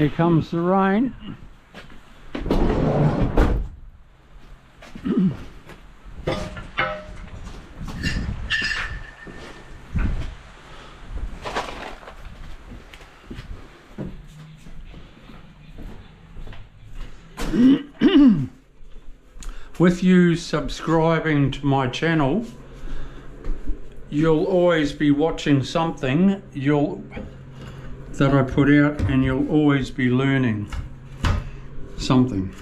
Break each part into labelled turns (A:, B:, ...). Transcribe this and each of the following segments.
A: Here comes the rain. With you subscribing to my channel, you'll always be watching something that I put out, and you'll always be learning something.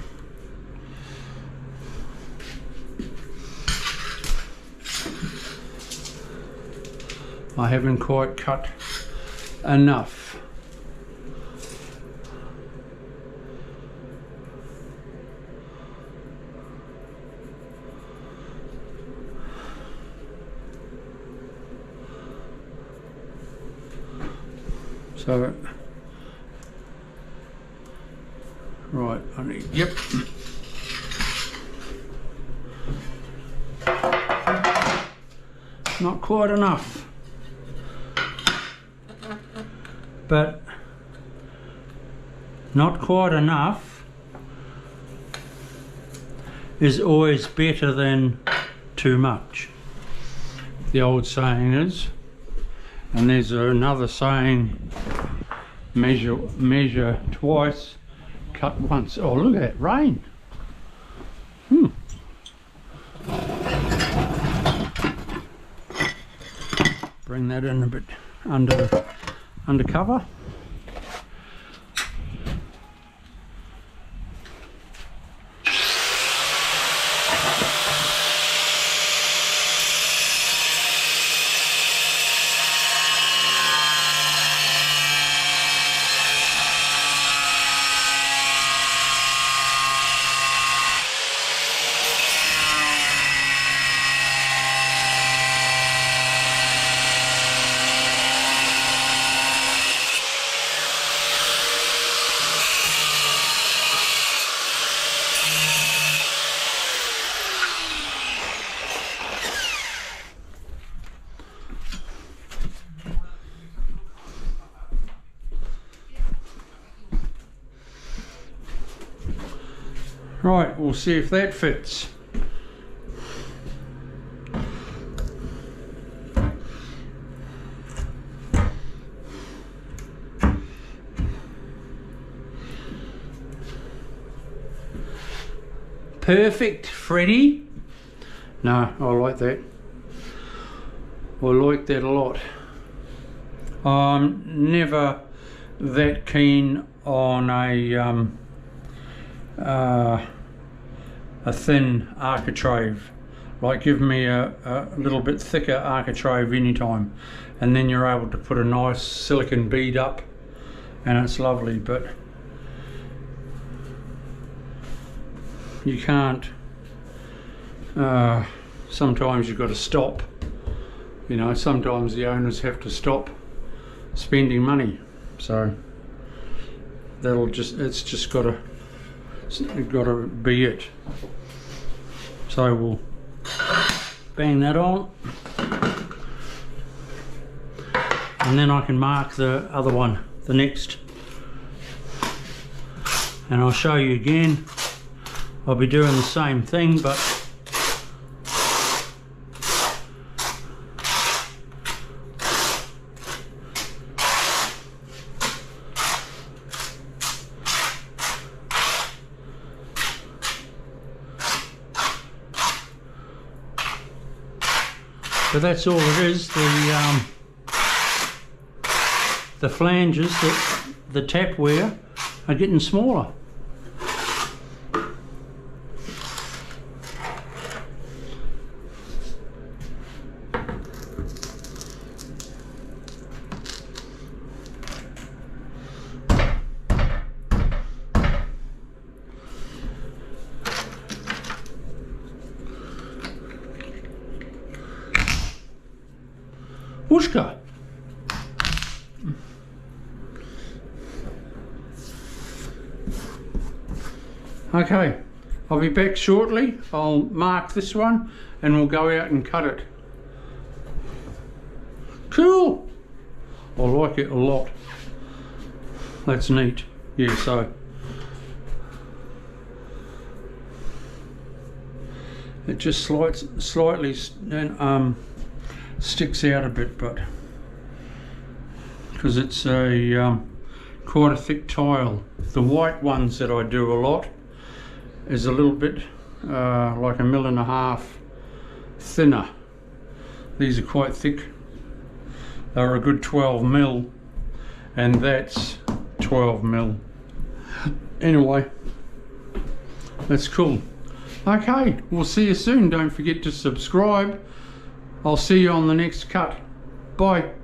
A: I haven't quite cut enough. So, right, I need, yep. Not quite enough, but not quite enough is always better than too much, the old saying is. And there's another saying, measure twice, cut once. Oh, look at that rain. Bring that in a bit under cover. Right, we'll see if that fits. Perfect, Freddie. No, I like that. I like that a lot. I'm never that keen on a thin architrave. Like, give me a little bit thicker architrave anytime, and then you're able to put a nice silicon bead up and it's lovely. But you can't, sometimes you've got to stop, you know, sometimes the owners have to stop spending money, so it's just got to be it. So we'll bang that on, and then I can mark the other one, the next, and I'll show you again. I'll be doing the same thing, but that's all it is. The flanges, the tapware, are getting smaller. Whooshka. Okay, I'll be back shortly. I'll mark this one and we'll go out and cut it. Cool! I like it a lot. That's neat. Yeah, so it just slightly sticks out a bit, but because it's a quite a thick tile. The white ones that I do a lot is a little bit like 1.5 mil thinner. These are quite thick. They're a good 12 mil, and that's 12 mil. Anyway, that's cool. Okay, we'll see you soon. Don't forget to subscribe. I'll see you on the next cut. Bye.